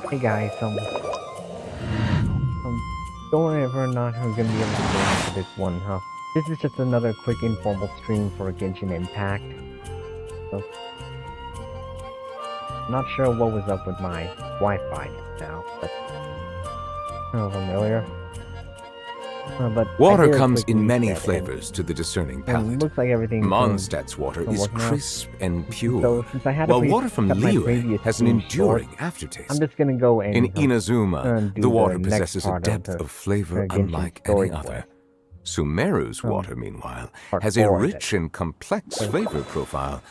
Hey guys, don't worry if we're not gonna be able to go into this one, huh? This is just another quick informal stream for Genshin Impact. So, not sure what was up with my Wi-Fi now, but familiar. But Water comes in many flavors to the discerning palate. Looks like everything. Mondstadt's water is crisp and pure, so since I had while water from Liyue has an enduring aftertaste. I'm just gonna go and in Inazuma, the water possesses a depth of flavor unlike any other. Sumeru's water, meanwhile, has a rich and complex flavor profile,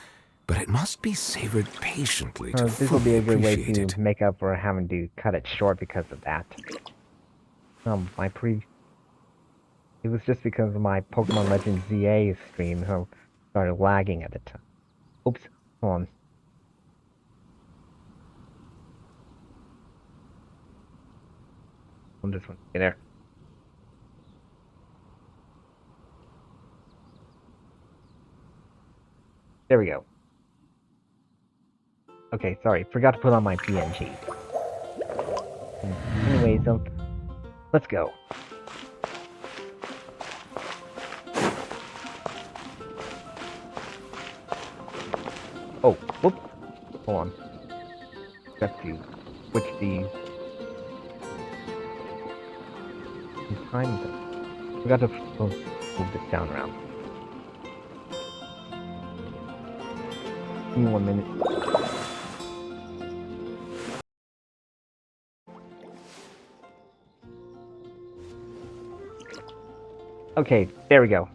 but it must be savored patiently to this will be a good way appreciate it. to make up for having to cut it short because of that. It was just because of my Pokemon Legends ZA stream who started lagging at the time. Oops, hold on. On this one, get there. There we go. Okay, sorry, forgot to put on my PNG. Anyways, let's go. Oh, whoops. Hold on. Have to switch these. Forgot to move this down around. Give me 1 minute. Okay, there we go.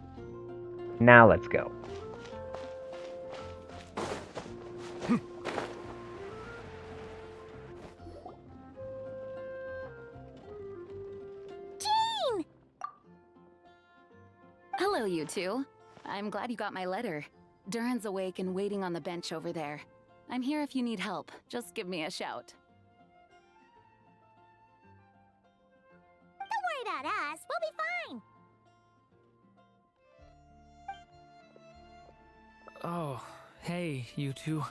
Now let's go. Hello, you two. I'm glad you got my letter. Durin's awake and waiting on the bench over there. I'm here if you need help. Just give me a shout. Don't worry about us. We'll be fine. Oh, hey, you two.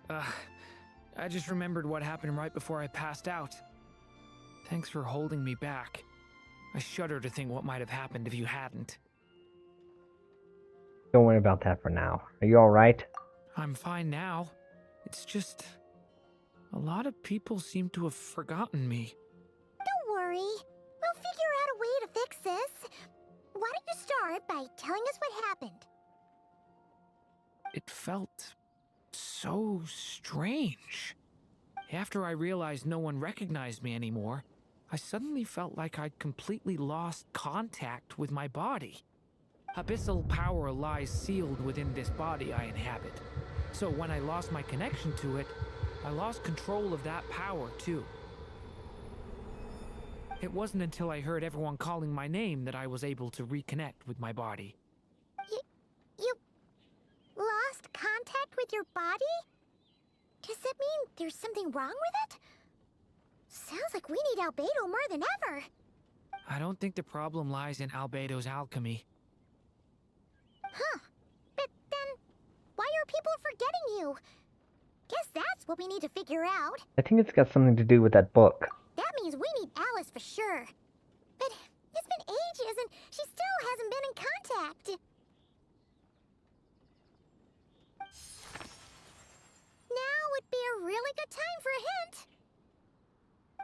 I just remembered what happened right before I passed out. Thanks for holding me back. I shudder to think what might have happened if you hadn't. Don't worry about that for now. Are you alright? I'm fine now. It's just... a lot of people seem to have forgotten me. Don't worry. We'll figure out a way to fix this. Why don't you start by telling us what happened? It felt so strange. After I realized no one recognized me anymore, I suddenly felt like I'd completely lost contact with my body. Abyssal power lies sealed within this body I inhabit. So when I lost my connection to it, I lost control of that power too. It wasn't until I heard everyone calling my name that I was able to reconnect with my body. You lost contact with your body? Does that mean there's something wrong with it? Sounds like we need Albedo more than ever. I don't think the problem lies in Albedo's alchemy. Huh. But then, why are people forgetting you? Guess that's what we need to figure out. I think it's got something to do with that book. That means we need Alice for sure. But it's been ages and she still hasn't been in contact. Now would be a really good time for a hint.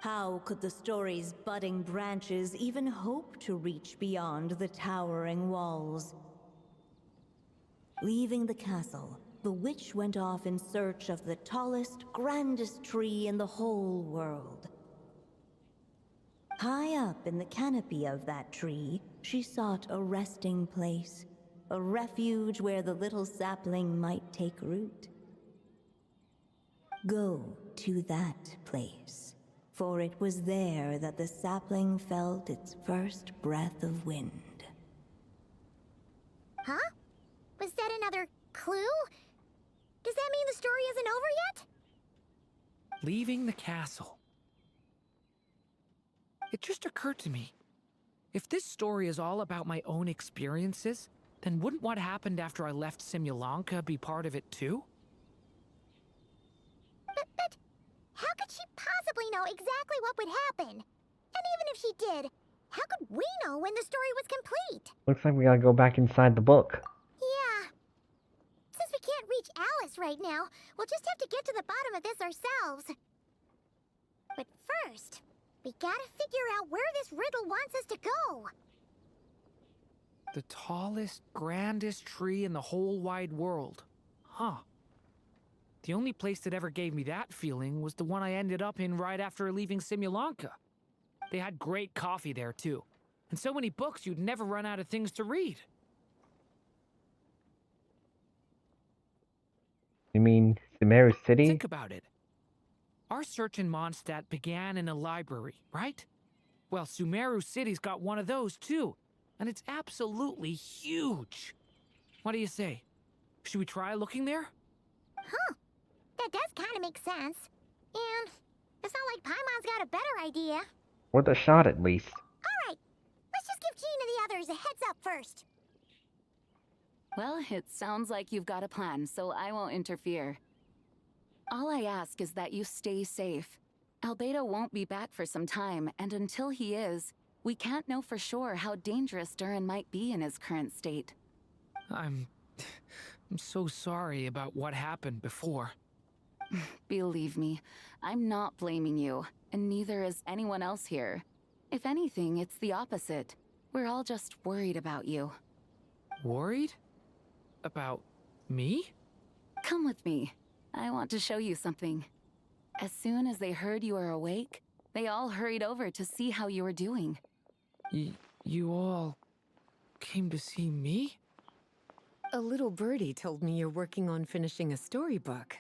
How could the story's budding branches even hope to reach beyond the towering walls? Leaving the castle, the witch went off in search of the tallest, grandest tree in the whole world. High up in the canopy of that tree, she sought a resting place, a refuge where the little sapling might take root. Go to that place, for it was there that the sapling felt its first breath of wind. Huh? Was that another clue? Does that mean the story isn't over yet? Leaving the castle. It just occurred to me. If this story is all about my own experiences, then wouldn't what happened after I left Simulanka be part of it too? But how could she possibly know exactly what would happen. And even if she did, how could we know when the story was complete? Looks like we gotta go back inside the book. Yeah. Since we can't reach Alice right now, we'll just have to get to the bottom of this ourselves. But first, we gotta figure out where this riddle wants us to go. The tallest, grandest tree in the whole wide world. Huh. The only place that ever gave me that feeling was the one I ended up in right after leaving Simulanka. They had great coffee there, too. And so many books you'd never run out of things to read. You mean Sumeru City? Think about it. Our search in Mondstadt began in a library, right? Well, Sumeru City's got one of those, too. And it's absolutely huge. What do you say? Should we try looking there? Huh. That does kind of make sense. And it's not like Paimon's got a better idea. Worth a shot, at least. Alright, let's just give Jean and the others a heads up first. Well, it sounds like you've got a plan, so I won't interfere. All I ask is that you stay safe. Albedo won't be back for some time, and until he is, we can't know for sure how dangerous Durin might be in his current state. I'm so sorry about what happened before. Believe me, I'm not blaming you, and neither is anyone else here. If anything, it's the opposite. We're all just worried about you. Worried? About me? Come with me. I want to show you something. As soon as they heard you were awake, they all hurried over to see how you were doing. You all came to see me? A little birdie told me you're working on finishing a storybook.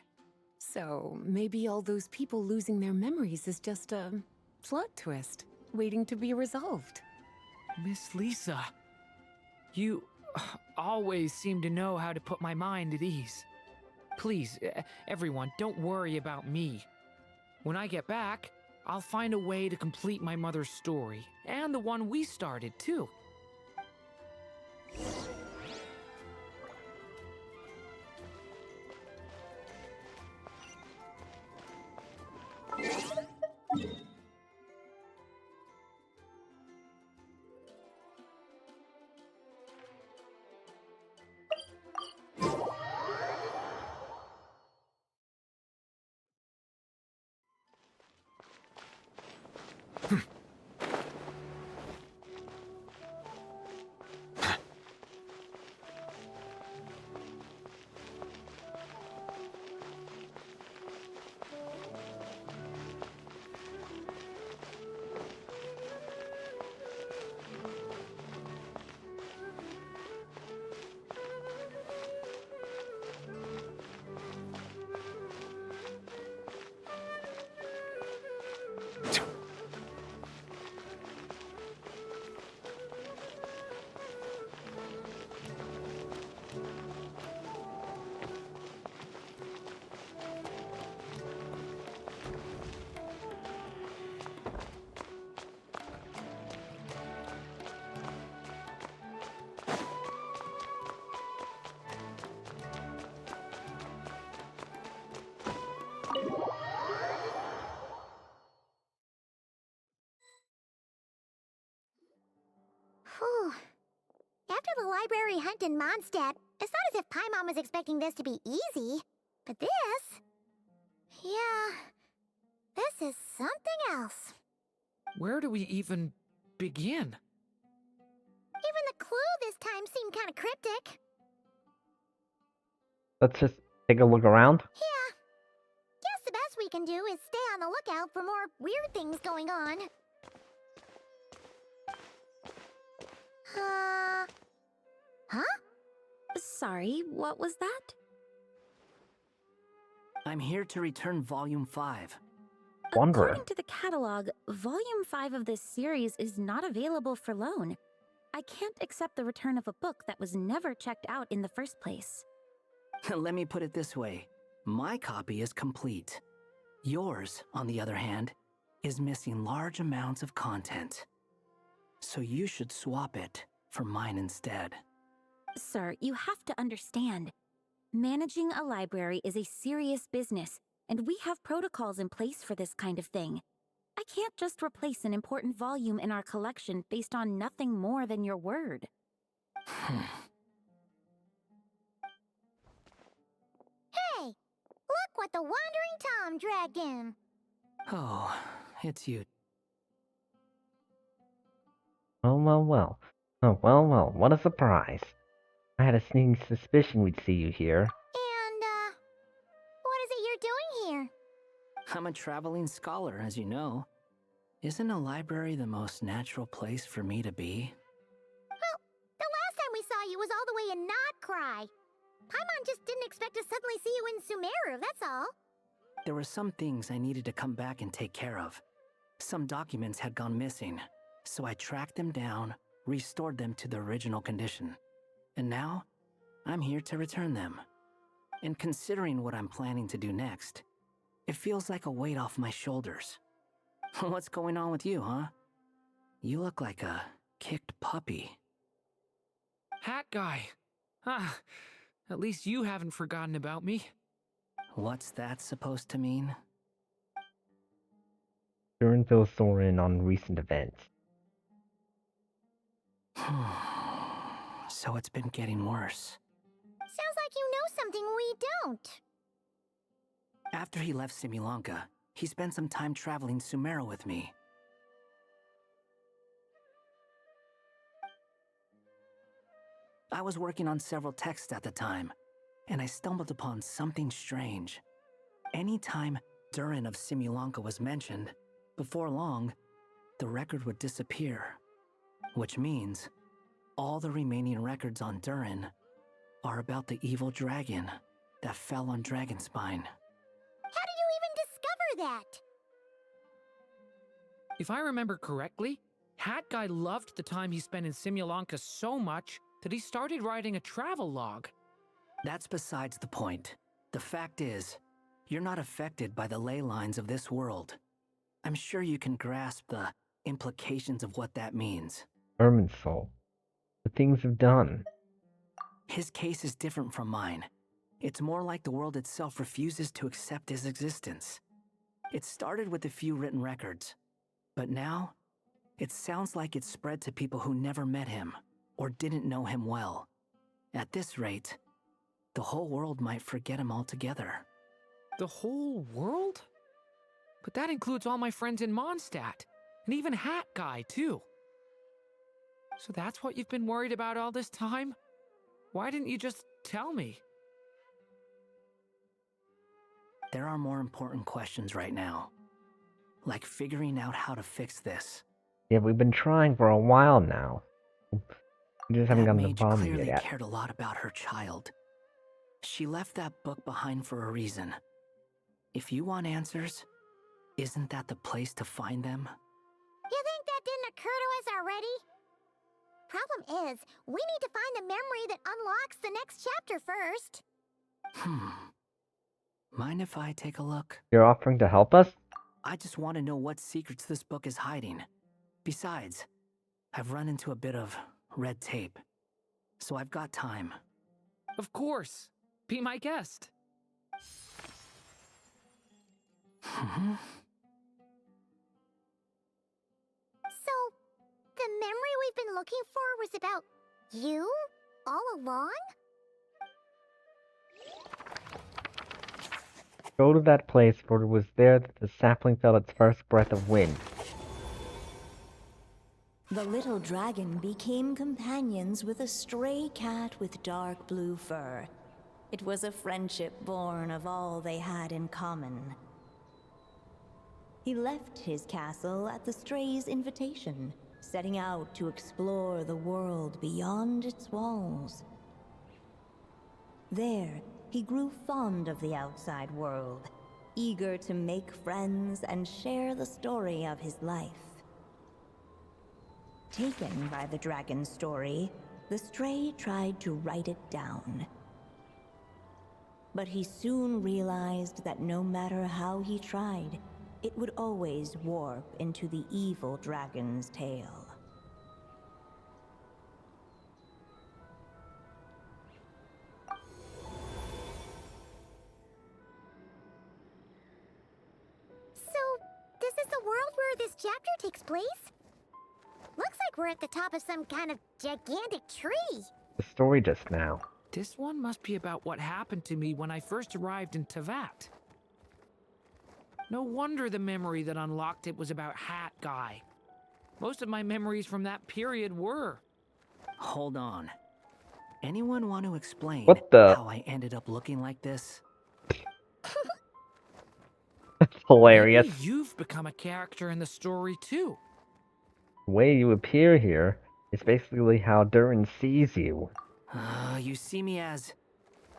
So maybe all those people losing their memories is just a plot twist waiting to be resolved. Miss Lisa, you always seem to know how to put my mind at ease. Please, everyone, don't worry about me. When I get back, I'll find a way to complete my mother's story, and the one we started, too. Whew. After the library hunt in Mondstadt, it's not as if Paimon was expecting this to be easy. But this... yeah... this is something else. Where do we even begin? Even the clue this time seemed kind of cryptic. Let's just take a look around. Yeah. Guess the best we can do is stay on the lookout for more weird things going on. Huh? Sorry, what was that? I'm here to return Volume 5. Wanderer. According to the catalog, Volume 5 of this series is not available for loan. I can't accept the return of a book that was never checked out in the first place. Let me put it this way. My copy is complete. Yours, on the other hand, is missing large amounts of content. So you should swap it for mine instead. Sir, you have to understand. Managing a library is a serious business, and we have protocols in place for this kind of thing. I can't just replace an important volume in our collection based on nothing more than your word. Hey! Look what the Wandering Tom dragged in! Oh, it's you. Oh, well. Oh, well, what a surprise. I had a sneaking suspicion we'd see you here. And, what is it you're doing here? I'm a traveling scholar, as you know. Isn't a library the most natural place for me to be? Well, the last time we saw you was all the way in Notcry. Paimon just didn't expect to suddenly see you in Sumeru, that's all. There were some things I needed to come back and take care of. Some documents had gone missing, so I tracked them down, restored them to their original condition. And now, I'm here to return them. And considering what I'm planning to do next, it feels like a weight off my shoulders. What's going on with you, huh? You look like a kicked puppy. Hat guy. Ah, at least you haven't forgotten about me. What's that supposed to mean? Durin fills Thorin on recent events. So it's been getting worse. Sounds like you know something we don't. After he left Simulanka, he spent some time traveling Sumeru with me. I was working on several texts at the time, and I stumbled upon something strange. Anytime Durin of Simulanka was mentioned, before long, the record would disappear. Which means, all the remaining records on Durin are about the evil dragon that fell on Dragonspine. How did you even discover that? If I remember correctly, Hat Guy loved the time he spent in Simulanka so much that he started writing a travel log. That's besides the point. The fact is, you're not affected by the ley lines of this world. I'm sure you can grasp the implications of what that means. Irminsul. The things have done. His case is different from mine. It's more like the world itself refuses to accept his existence. It started with a few written records, but now, it sounds like it's spread to people who never met him, or didn't know him well. At this rate, the whole world might forget him altogether. The whole world? But that includes all my friends in Mondstadt, and even Hat Guy, too. So that's what you've been worried about all this time? Why didn't you just tell me? There are more important questions right now. Like figuring out how to fix this. Yeah, we've been trying for a while now. We just haven't That gotten to the mage bottom of it clearly yet. cared a lot about her child. She left that book behind for a reason. If you want answers, isn't that the place to find them? You think that didn't occur to us already? Problem is, we need to find the memory that unlocks the next chapter first. Mind if I take a look? You're offering to help us? I just want to know what secrets this book is hiding. Besides, I've run into a bit of red tape, so I've got time. Of course. Be my guest. So, the memory we've been looking for was about you? All along? Go to that place, for it was there that the sapling felt its first breath of wind. The little dragon became companions with a stray cat with dark blue fur. It was a friendship born of all they had in common. He left his castle at the stray's invitation, setting out to explore the world beyond its walls. There, he grew fond of the outside world, eager to make friends and share the story of his life. Taken by the dragon's story, the stray tried to write it down. But he soon realized that no matter how he tried, it would always warp into the evil dragon's tale. So, this is the world we're where this chapter takes place? Looks like we're at the top of some kind of gigantic tree. The story just now. This one must be about what happened to me when I first arrived in Tevat. No wonder the memory that unlocked it was about Hat Guy. Most of my memories from that period were. Hold on. Anyone want to explain how I ended up looking like this? That's hilarious. Maybe you've become a character in the story too. The way you appear here is basically how Durin sees you. You see me as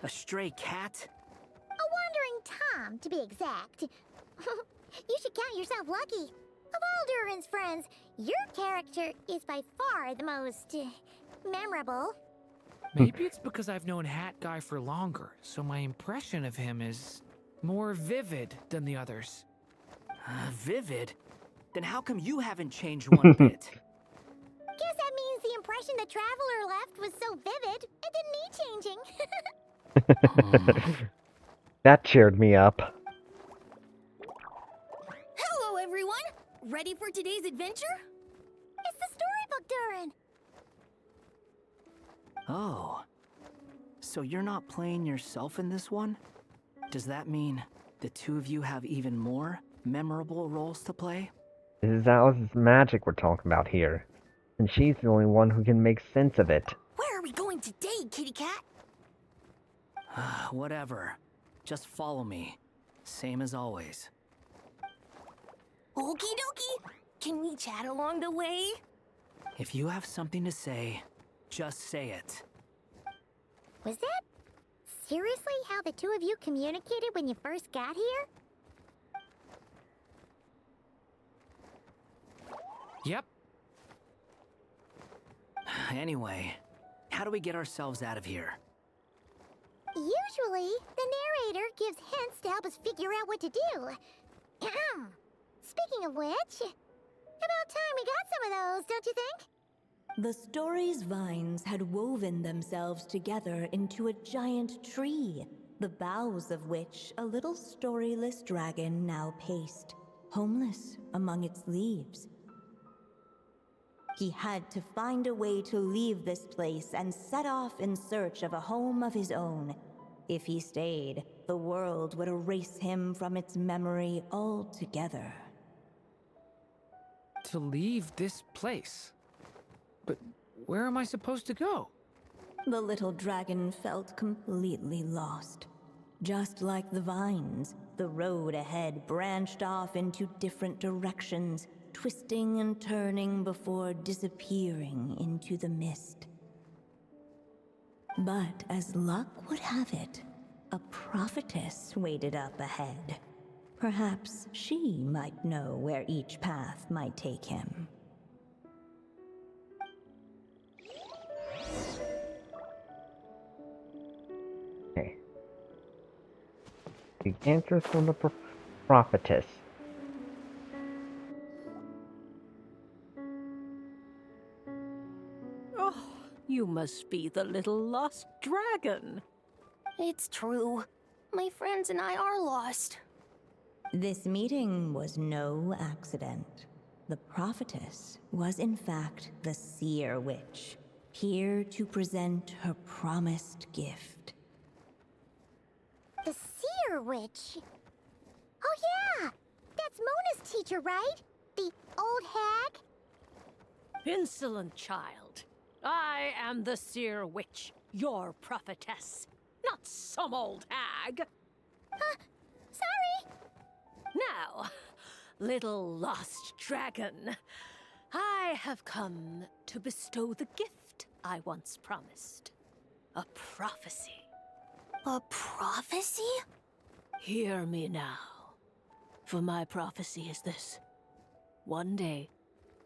a stray cat? A wandering Tom, to be exact. You should count yourself lucky. Of all Durin's friends, your character is by far the most memorable. Maybe it's because I've known Hat Guy for longer, so my impression of him is more vivid than the others. Vivid? Then how come you haven't changed one bit? Guess that means the impression the Traveler left was so vivid, it didn't need changing. That cheered me up. Hello, everyone! Ready for today's adventure? It's the storybook, Durin! Oh. So you're not playing yourself in this one? Does that mean the two of you have even more memorable roles to play? This is Alice's magic we're talking about here. And she's the only one who can make sense of it. Where are we going today, kitty cat? Whatever. Just follow me. Same as always. Okie dokie! Can we chat along the way? If you have something to say, just say it. Was that seriously how the two of you communicated when you first got here? Yep. Anyway, how do we get ourselves out of here? Usually, the narrator gives hints to help us figure out what to do. Speaking of which, about time we got some of those, don't you think? The story's vines had woven themselves together into a giant tree, the boughs of which a little storyless dragon now paced, homeless among its leaves. He had to find a way to leave this place and set off in search of a home of his own. If he stayed, the world would erase him from its memory altogether. To leave this place? But where am I supposed to go? The little dragon felt completely lost. Just like the vines, the road ahead branched off into different directions, twisting and turning before disappearing into the mist. But as luck would have it, a prophetess waited up ahead. Perhaps she might know where each path might take him. Okay. The answers from the prophetess. Oh, you must be the little lost dragon. It's true. My friends and I are lost. This meeting was no accident. The prophetess was in fact the seer witch, here to present her promised gift. The seer witch? Oh yeah! That's Mona's teacher, right? The old hag? Insolent child. I am the seer witch, your prophetess, not some old hag. Sorry! Now, little lost dragon, I have come to bestow the gift I once promised. A prophecy. A prophecy? Hear me now, for my prophecy is this. One day,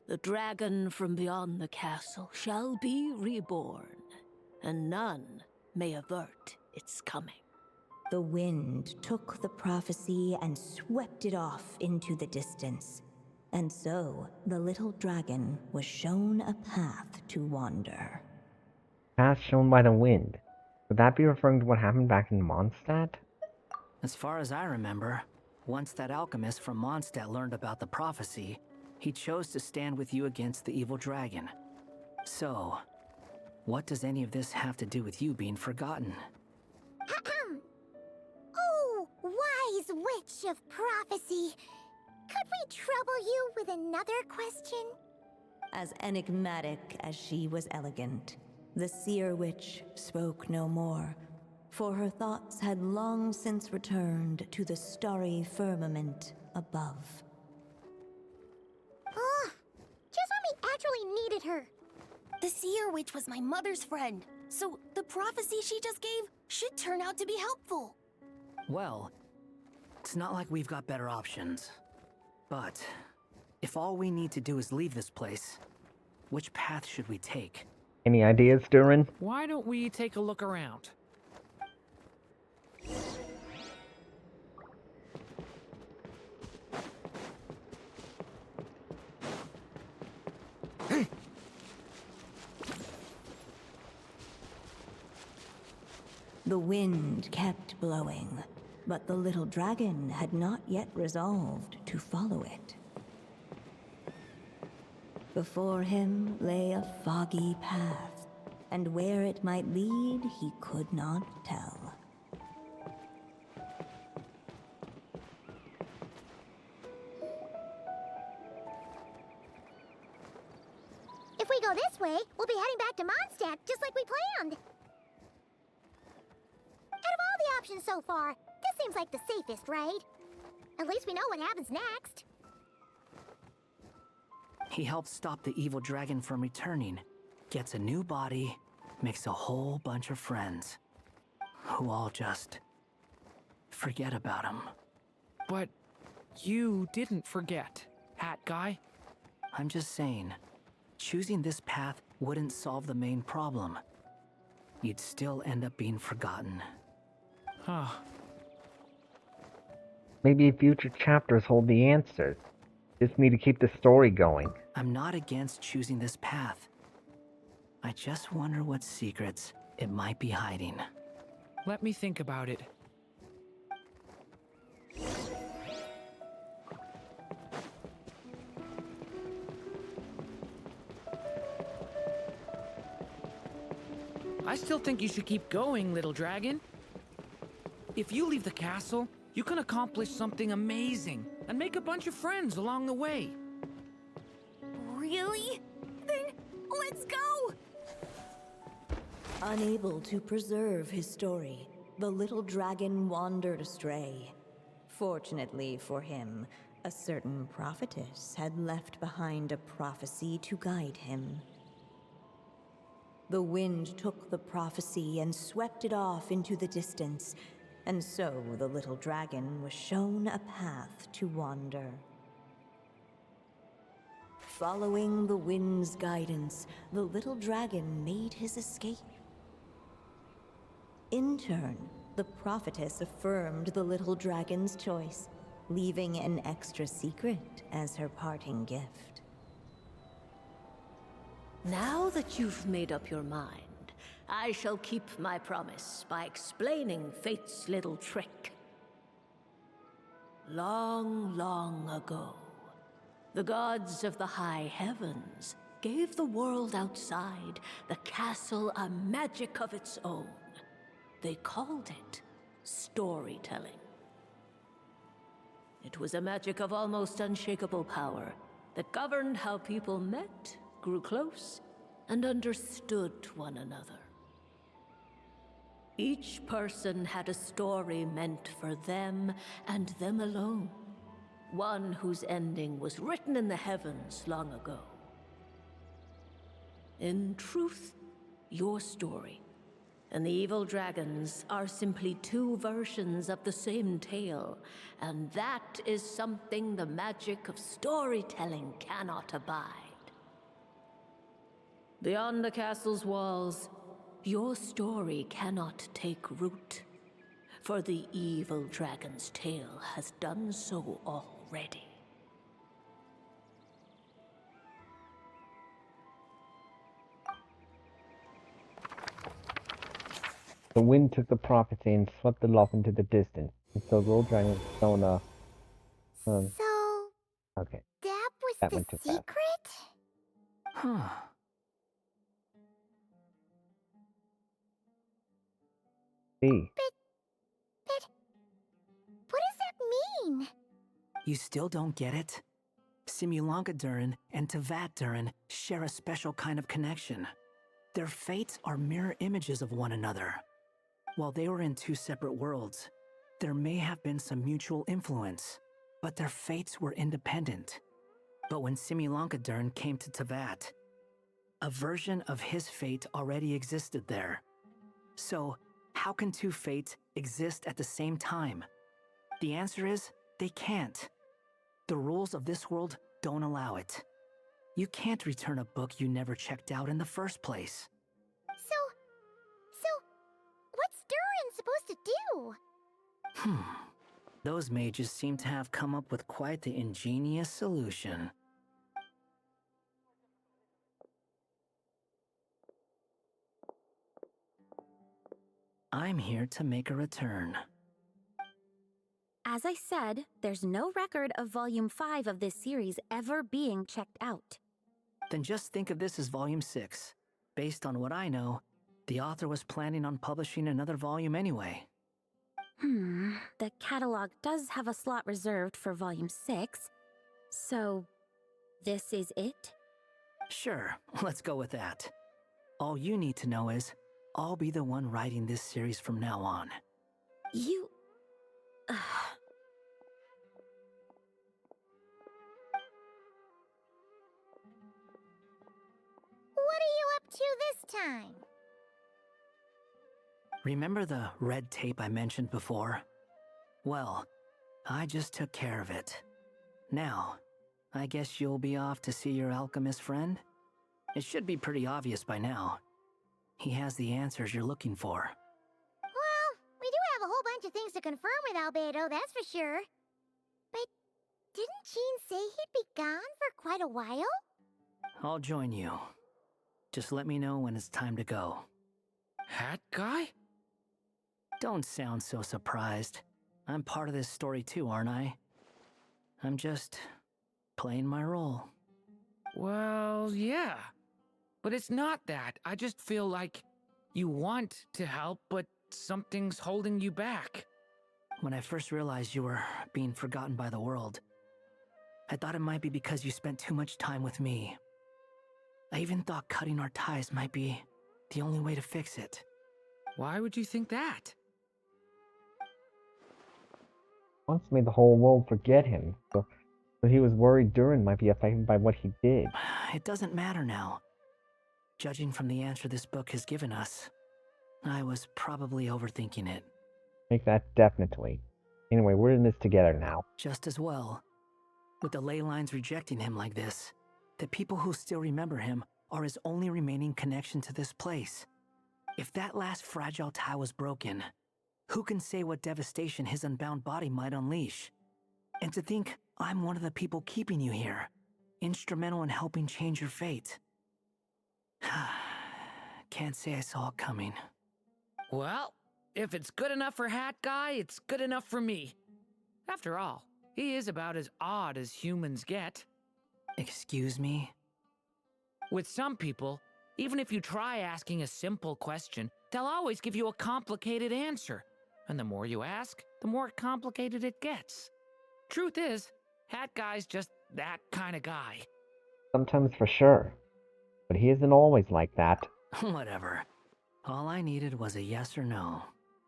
the dragon from beyond the castle shall be reborn, and none may avert its coming. The wind took the prophecy and swept it off into the distance. And so, the little dragon was shown a path to wander. Path shown by the wind. Would that be referring to what happened back in Mondstadt? As far as I remember, once that alchemist from Mondstadt learned about the prophecy, He chose to stand with you against the evil dragon. So, what does any of this have to do with you being forgotten? Oh, wise witch of prophecy. Could we trouble you with another question? As enigmatic as she was elegant, the seer witch spoke no more, for her thoughts had long since returned to the starry firmament above. Just when we actually needed her. The seer witch was my mother's friend, so the prophecy she just gave should turn out to be helpful. Well, it's not like we've got better options. But if all we need to do is leave this place, which path should we take? Any ideas, Durin? Why don't we take a look around? The wind kept blowing, but the little dragon had not yet resolved to follow it. Before him lay a foggy path, and where it might lead he could not tell. If we go this way, we'll be heading back to Mondstadt, just like we planned. Out of all the options so far, this seems like the safest, right? At least we know what happens next. He helps stop the evil dragon from returning, gets a new body, makes a whole bunch of friends, who all just forget about him. But you didn't forget, Hat Guy. I'm just saying, choosing this path wouldn't solve the main problem. You'd still end up being forgotten. Huh. Maybe future chapters hold the answers. Just need to keep the story going. I'm not against choosing this path. I just wonder what secrets it might be hiding. Let me think about it. I still think you should keep going, little dragon. If you leave the castle, you can accomplish something amazing and make a bunch of friends along the way. Really? Then let's go! Unable to preserve his story, the little dragon wandered astray. Fortunately for him, a certain prophetess had left behind a prophecy to guide him. The wind took the prophecy and swept it off into the distance, and so the little dragon was shown a path to wander. Following the wind's guidance, the little dragon made his escape. In turn, the prophetess affirmed the little dragon's choice, leaving an extra secret as her parting gift. Now that you've made up your mind, I shall keep my promise by explaining Fate's little trick. Long, long ago, the gods of the high heavens gave the world outside the castle a magic of its own. They called it storytelling. It was a magic of almost unshakable power that governed how people met, grew close, and understood one another. Each person had a story meant for them and them alone, one whose ending was written in the heavens long ago. In truth, your story and the evil dragons are simply two versions of the same tale, and that is something the magic of storytelling cannot abide. Beyond the castle's walls, your story cannot take root, for the evil dragon's tale has done so already. The wind took the prophecy and swept it off into the distance. And so the little dragon was shown a... So, okay. that was That the went too secret? fast. Huh. See. But what does that mean? You still don't get it? Simulanka Durin and Tevat Durin share a special kind of connection. Their fates are mirror images of one another. While they were in two separate worlds, there may have been some mutual influence, but their fates were independent. But when Simulanka Durin came to Tevat, a version of his fate already existed there. So, how can two fates exist at the same time? The answer is, they can't. The rules of this world don't allow it. You can't return a book you never checked out in the first place. So, what's Durin supposed to do? Those mages seem to have come up with quite the ingenious solution. I'm here to make a return. As I said, there's no record of Volume 5 of this series ever being checked out. Then just think of this as Volume 6. Based on what I know, the author was planning on publishing another volume anyway. The catalog does have a slot reserved for Volume 6, so this is it? Sure, let's go with that. All you need to know is, I'll be the one writing this series from now on. You... What are you up to this time? Remember the red tape I mentioned before? Well, I just took care of it. Now, I guess you'll be off to see your alchemist friend? It should be pretty obvious by now. He has the answers you're looking for. Well, we do have a whole bunch of things to confirm with Albedo, that's for sure. But didn't Jean say he'd be gone for quite a while? I'll join you. Just let me know when it's time to go. Hat guy? Don't sound so surprised. I'm part of this story too, aren't I? I'm just playing my role. Well, yeah. But it's not that. I just feel like you want to help, but something's holding you back. When I first realized you were being forgotten by the world, I thought it might be because you spent too much time with me. I even thought cutting our ties might be the only way to fix it. Why would you think that? Once made the whole world forget him, so he was worried Durin might be affected by what he did. It doesn't matter now. Judging from the answer this book has given us, I was probably overthinking it. Make that definitely. Anyway, we're in this together now. Just as well. With the ley lines rejecting him like this, the people who still remember him are his only remaining connection to this place. If that last fragile tie was broken, who can say what devastation his unbound body might unleash? And to think I'm one of the people keeping you here, instrumental in helping change your fate. Can't say I saw it coming. Well, if it's good enough for Hat Guy, it's good enough for me. After all, he is about as odd as humans get. Excuse me? With some people, even if you try asking a simple question, they'll always give you a complicated answer. And the more you ask, the more complicated it gets. Truth is, Hat Guy's just that kind of guy. Sometimes for sure. But he isn't always like that. Whatever. All I needed was a yes or no,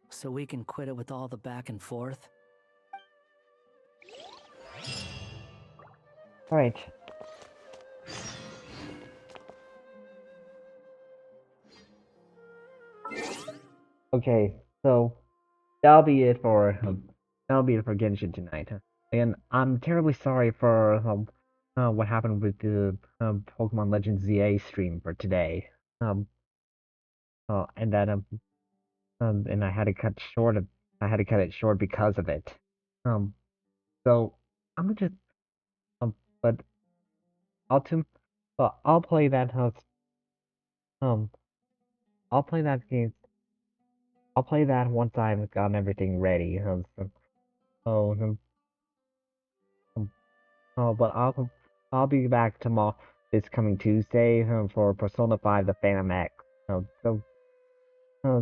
so we can quit it with all the back and forth. Alright. Okay, so that'll be it for Genshin tonight. And I'm terribly sorry for what happened with the Pokemon Legends ZA stream for today. And that and I had to cut short. I had to cut it short because of it. So I'm gonna just but I'll play that I'll play that game. I'll play that once I've gotten everything ready. Oh, but I'll be back tomorrow, this coming Tuesday, for Persona 5: The Phantom X.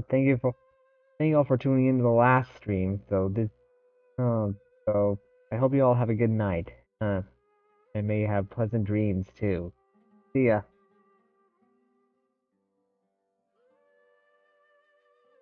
Thank you all for tuning into the last stream. So I hope you all have a good night. And may you have pleasant dreams too. See ya.